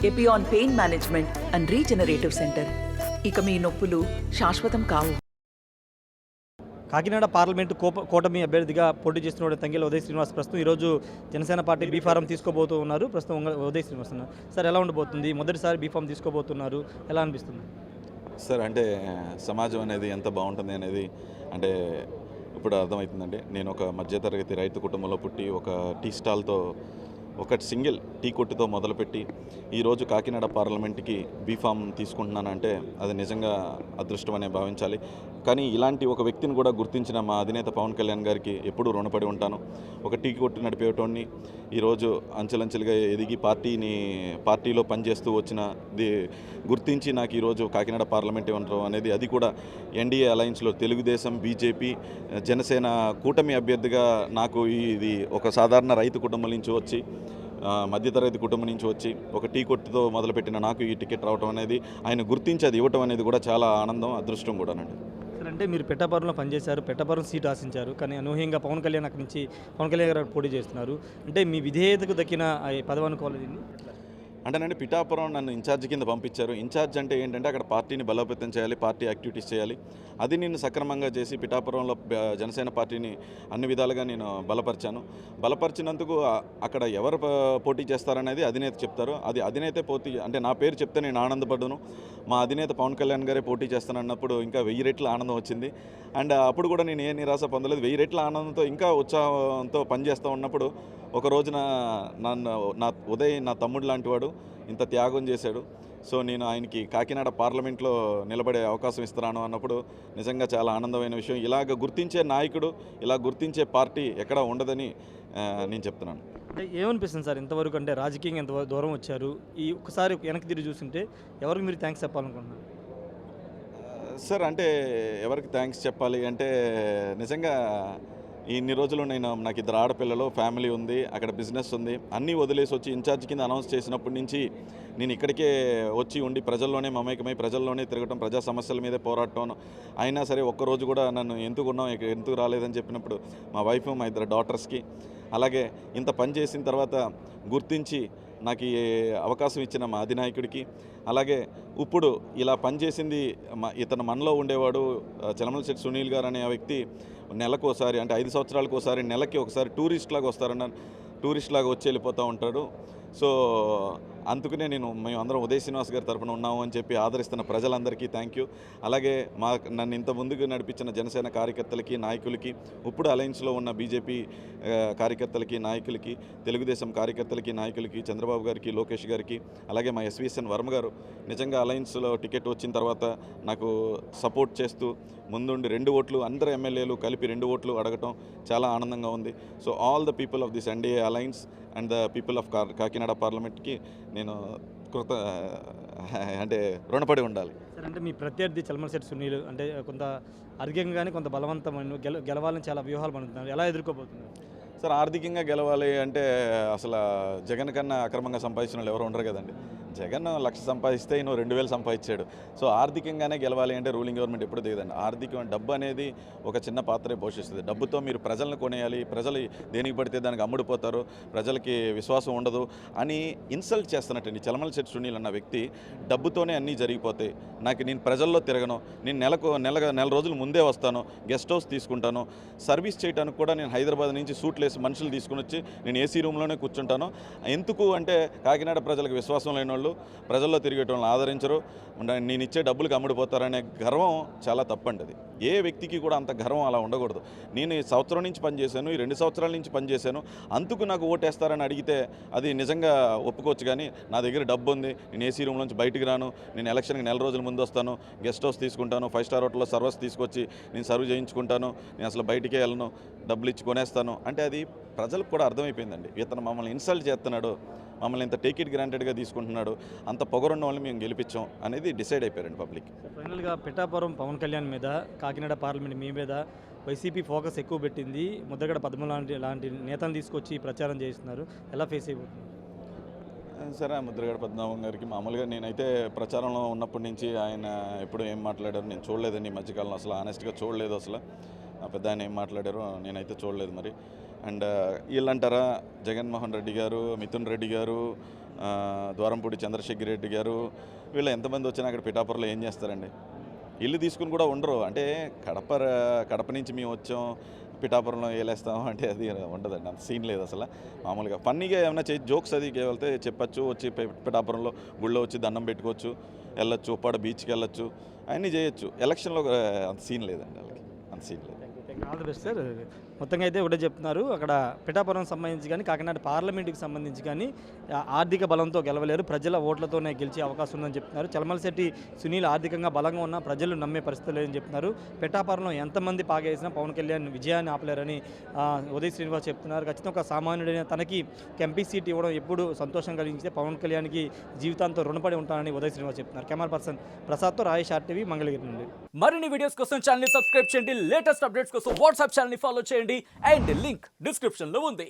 Epione pain management and regenerative centre. ఇక మీ నొప్పులు శాశ్వతం కావు. కాకినాడ పార్లమెంటు కూటమి అభ్యర్థిగా పోటీ చేస్తున్న తంగెల ఉదయ్ శ్రీనివాస్ ప్రస్తుతం ఈరోజు జనసేన పార్టీ బీఫారం తీసుకోబోతూ ఉన్నారు. ప్రస్తుతం ఉదయ్ శ్రీనివాస్ ఉన్నారు. సార్, ఎలా ఉండబోతుంది? మొదటిసారి బీఫారం తీసుకోబోతున్నారు, ఎలా అనిపిస్తుంది? సార్, అంటే సమాజం అనేది ఎంత బాగుంటుంది అనేది అంటే ఇప్పుడు అర్థమవుతుందండి. నేను ఒక మధ్యతరగతి రైతు కుటుంబంలో పుట్టి ఒక టీ స్టాల్తో ఒక సింగిల్ టీ కొట్టుతో మొదలుపెట్టి ఈరోజు కాకినాడ పార్లమెంట్కి బీఫామ్ తీసుకుంటున్నానంటే అది నిజంగా అదృష్టం అనే భావించాలి. కానీ ఇలాంటి ఒక వ్యక్తిని కూడా గుర్తించిన మా అధినేత పవన్ కళ్యాణ్ గారికి ఎప్పుడూ రుణపడి ఉంటాను. ఒక టీ కొట్టు నడిపేటోడిని ఈరోజు అంచెలంచెలుగా ఎదిగి పార్టీలో పనిచేస్తూ వచ్చినది గుర్తించి నాకు ఈరోజు కాకినాడ పార్లమెంట్ ఇవ్వడం అనేది, అది కూడా ఎన్డీఏ అలయన్స్లో తెలుగుదేశం, బీజేపీ, జనసేన కూటమి అభ్యర్థిగా నాకు ఇది ఒక సాధారణ రైతు కుటుంబం నుంచి వచ్చి మధ్యతరగతి కుటుంబం నుంచి వచ్చి ఒక టీ కొట్టుతో మొదలుపెట్టిన నాకు ఈ టికెట్ రావడం అనేది, ఆయన గుర్తించి అది ఇవ్వటం అనేది కూడా చాలా ఆనందం, అదృష్టం కూడానండి. సార్, అంటే మీరు పిఠాపురంలో పనిచేశారు, పిఠాపురం సీట్ ఆశించారు, కానీ అనూహ్యంగా పవన్ కళ్యాణ్ అక్కడి నుంచి పవన్ కళ్యాణ్ గారు పోటీ చేస్తున్నారు. అంటే మీ విధేయతకు దక్కిన పదవి అనుకోవాలి దీన్ని? అంటేనండి, పిఠాపురం నన్ను ఇన్ఛార్జ్ కింద పంపించారు. ఇన్ఛార్జ్ అంటే ఏంటంటే అక్కడ పార్టీని బలోపేతం చేయాలి, పార్టీ యాక్టివిటీస్ చేయాలి. అది నేను సక్రమంగా చేసి పిఠాపురంలో జనసేన పార్టీని అన్ని విధాలుగా నేను బలపరిచినందుకు అక్కడ ఎవరు పోటీ చేస్తారనేది అధినేత చెప్తారు. అది అధినేతే పోటీ అంటే నా పేరు చెప్తే నేను ఆనందపడ్డాను. మా అధినేత పవన్ కళ్యాణ్ గారే పోటీ చేస్తానన్నప్పుడు ఇంకా 1000 రెట్ల ఆనందం వచ్చింది. అండ్ అప్పుడు కూడా నేను ఏ నిరాశ పొందలేదు. 1000 రెట్ల ఆనందంతో ఇంకా ఉత్సాహంతో పనిచేస్తూ ఉన్నప్పుడు ఒక రోజున ఉదయ్ నా తమ్ముడు లాంటి వాడు ఇంత త్యాగం చేశాడు. సో నేను ఆయనకి కాకినాడ పార్లమెంట్లో నిలబడే అవకాశం ఇస్తున్నాను అన్నప్పుడు నిజంగా చాలా ఆనందమైన విషయం. ఇలాగ గుర్తించే నాయకుడు, ఇలా గుర్తించే పార్టీ ఎక్కడా ఉండదని నేను చెప్తున్నాను. అంటే ఏమనిపిస్తుంది సార్, ఇంతవరకు అంటే రాజకీయంగా ఎంత దూరం వచ్చారు, ఈ ఒక్కసారి వెనక్కి తిరిగి చూస్తుంటే ఎవరికి మీరు థ్యాంక్స్ చెప్పాలనుకుంటున్నారు? సార్, అంటే ఎవరికి థ్యాంక్స్ చెప్పాలి అంటే నిజంగా ఇన్ని రోజులు నాకు 2 ఆడపిల్లలు, ఫ్యామిలీ ఉంది, అక్కడ బిజినెస్ ఉంది, అన్నీ వదిలేసి వచ్చి ఇన్ఛార్జ్ కింద అనౌన్స్ చేసినప్పటి నుంచి నేను ఇక్కడికే వచ్చి ఉండి ప్రజల్లోనే మమేకమై ప్రజల్లోనే తిరగటం, ప్రజా సమస్యల మీదే పోరాటం. అయినా సరే ఒక్కరోజు కూడా నన్ను ఎందుకు రాలేదని చెప్పినప్పుడు మా వైఫ్, మా 2 డాటర్స్కి, అలాగే ఇంత పని చేసిన తర్వాత గుర్తించి నాకు ఈ అవకాశం ఇచ్చిన మా అధినాయకుడికి, అలాగే ఇప్పుడు ఇలా పనిచేసింది ఇతను మనలో ఉండేవాడు చలమలశెట్టి సునీల్ గారు అనే వ్యక్తి నెలకోసారి అంటే 5 సంవత్సరాలకు ఒకసారి, నెలకి ఒకసారి టూరిస్ట్ లాగా వచ్చి వెళ్ళిపోతూ ఉంటాడు. సో అందుకనే మేమందరం ఉదయ్ శ్రీనివాస్ గారి తరఫున ఉన్నాము అని చెప్పి ఆదరిస్తున్న ప్రజలందరికీ థ్యాంక్ యూ. అలాగే నన్ను ఇంత ముందుకు నడిపించిన జనసేన కార్యకర్తలకి, నాయకులకి, ఇప్పుడు అలయన్స్లో ఉన్న బీజేపీ కార్యకర్తలకి, నాయకులకి, తెలుగుదేశం కార్యకర్తలకి, నాయకులకి, చంద్రబాబు గారికి, లోకేష్ గారికి, అలాగే మా ఎస్వీఎస్ఎన్ వర్మ గారు నిజంగా అలయన్స్లో టికెట్ వచ్చిన తర్వాత నాకు సపోర్ట్ చేస్తూ ముందుండి 2 ఓట్లు, అందరు ఎమ్మెల్యేలు కలిపి 2 ఓట్లు అడగటం చాలా ఆనందంగా ఉంది. So all the people of this NDA alliance and the people of Kakinada పార్లమెంట్కి నేను అంటే రుణపడి ఉండాలి. సార్, అంటే మీ ప్రత్యర్థి చలమలశెట్టి సునీల్ అంటే కొంత అర్ఘ్యంగానే కొంత బలవంతమైన గెలవాలని చాలా వ్యూహాలు పడుతున్నారు, ఎలా ఎదుర్కోబోతున్నారు? సార్, ఆర్థికంగా గెలవాలి అంటే అసలు జగన్ కన్నా అక్రమంగా సంపాదించిన వాళ్ళు ఎవరు ఉండరు కదండి. జగన్ 1,00,000 సంపాదిస్తే ఈయన 2,000 సంపాదించాడు. సో ఆర్థికంగానే గెలవాలి అంటే రూలింగ్ గవర్నమెంట్ ఎప్పుడు దిగదండి. డబ్బు అనేది ఒక చిన్న పాత్రే పోషిస్తుంది. డబ్బుతో మీరు ప్రజలను కొనేయాలి, ప్రజలు దేనికి పడితే దానికి అమ్ముడిపోతారు, ప్రజలకి విశ్వాసం ఉండదు అని ఇన్సల్ట్ చేస్తున్నట్టండి. చలమలశెట్టి సునీల్ అన్న వ్యక్తి డబ్బుతోనే అన్నీ జరిగిపోతాయి, నేను ప్రజల్లో తిరగను, నేను నెల రోజులు ముందే వస్తాను, గెస్ట్ హౌస్ తీసుకుంటాను, సర్వీస్ చేయడానికి కూడా నేను హైదరాబాద్ నుంచి సూట్లు వేసి మనుషులు తీసుకుని వచ్చి నేను ఏసీ రూమ్లోనే కూర్చుంటాను. ఎందుకు అంటే కాకినాడ ప్రజలకు విశ్వాసం లేని వాళ్ళు, ప్రజల్లో తిరిగేటోళ్ళని ఆదరించరు, నేను ఇచ్చే డబ్బులకు అమ్ముడిపోతారనే గర్వం చాలా తప్పండి. అది ఏ వ్యక్తికి కూడా అంత గర్వం అలా ఉండకూడదు. నేను ఈ సంవత్సరం నుంచి పనిచేశాను, ఈ 2 సంవత్సరాల నుంచి పనిచేశాను, అందుకు నాకు ఓటేస్తారని అడిగితే అది నిజంగా ఒప్పుకోవచ్చు. కానీ నా దగ్గర డబ్బు ఉంది, నేను ఏసీ రూమ్ నుంచి బయటికి రాను, నేను ఎలక్షన్కి 4 రోజుల ముందు వస్తాను, గెస్ట్ హౌస్ తీసుకుంటాను, 5 స్టార్ హోటల్లో సర్వీస్ తీసుకొచ్చి నేను సర్వ్ చేయించుకుంటాను, నేను అసలు బయటికే వెళ్ళను, డబ్బులు ఇచ్చి కొనేస్తాను అంటే అది ప్రజలకు కూడా అర్థమైపోయిందండి. ఇతను మమ్మల్ని ఇన్సల్ట్ చేస్తున్నాడు, మమ్మల్ని ఇంత టేక్ ఇట్ గ్రాంటెడ్గా తీసుకుంటున్నాడు, అంత పొగరున్న వాళ్ళని మేము గెలిపించాం అనేది డిసైడ్ అయిపోయారండి పబ్లిక్. ఫైనల్గా పిఠాపురం పవన్ కళ్యాణ్ మీద, కాకినాడ పార్లమెంట్ మీ మీద వైసీపీ ఫోకస్ ఎక్కువ పెట్టింది, ముద్రగడ పద్మ లాంటి నేతలు తీసుకొచ్చి ప్రచారం చేస్తున్నారు, ఎలా ఫేస్ అయిపోతుంది? సరే, ముద్రగడ పద్మనాభం గారికి మామూలుగా నేనైతే ప్రచారంలో ఉన్నప్పటి నుంచి ఆయన ఎప్పుడు ఏం మాట్లాడారు నేను చూడలేదండి. ఈ మధ్యకాలంలో అసలు ఆనెస్ట్గా చూడలేదు. అసలు పెద్ద ఆయన ఏం మాట్లాడారో నేనైతే చూడలేదు మరి. అండ్ వీళ్ళంటారా జగన్మోహన్ రెడ్డి గారు, మిథున్ రెడ్డి గారు, ద్వారంపూడి చంద్రశేఖర్ రెడ్డి గారు వీళ్ళు ఎంతమంది వచ్చినా అక్కడ పిఠాపురంలో ఏం చేస్తారండి? ఇల్లు తీసుకుని కూడా ఉండరు. అంటే కడప నుంచి మేము వచ్చాం పిఠాపురంలో వేలేస్తాం అంటే అది ఉండదండి, అంత సీన్ లేదు అసలు. మామూలుగా ఫన్నీగా ఏమైనా జోక్స్ అది వెళ్తే చెప్పచ్చు, వచ్చి పిఠాపురంలో గుళ్ళో వచ్చి దండం పెట్టుకోవచ్చు, వెళ్ళొచ్చు, ఉప్పాడ బీచ్కి వెళ్ళొచ్చు, అన్నీ చేయొచ్చు. ఎలక్షన్లో అంత సీన్ లేదండి, వాళ్ళకి అంత సీన్ లేదు. All the best sir. మొత్తంగా అయితే ఒకటే చెప్తున్నారు, అక్కడ పిఠాపురం సంబంధించి కానీ కాకినాడ పార్లమెంట్కి సంబంధించి కానీ ఆర్థిక బలంతో గెలవలేరు, ప్రజల ఓట్లతోనే గెలిచే అవకాశం ఉందని చెప్తున్నారు. చలమలశెట్టి సునీల్ ఆర్థికంగా బలంగా ఉన్న ప్రజలు నమ్మే పరిస్థితి లేదని చెప్తున్నారు. పిఠాపురంలో ఎంతమంది పాగేసినా పవన్ కళ్యాణ్ విజయాన్ని ఆపలేరని ఉదయ్ శ్రీనివాస్ చెప్తున్నారు. ఖచ్చితంగా ఒక సామాన్యుడైన తనకి ఎంపీ సీట్ ఇవ్వడం ఎప్పుడు సంతోషం కలిగించితే పవన్ కళ్యాణ్కి జీవితాంతో రుణపడి ఉంటానని ఉదయ్ శ్రీనివాస్ చెప్తున్నారు. Camera person ప్రసాద్తో Rayesh RTV Mangalagiri నుండి. మరిన్ని వీడియోస్ కోసం ఛానల్ ని సబ్స్క్రైబ్ చేయండి, లేటెస్ట్ అప్డేట్స్ కోసం వాట్సాప్ ఛానల్ ని ఫాలో చేయండి అండ్ లింక్ డిస్క్రిప్షన్ లో ఉంది.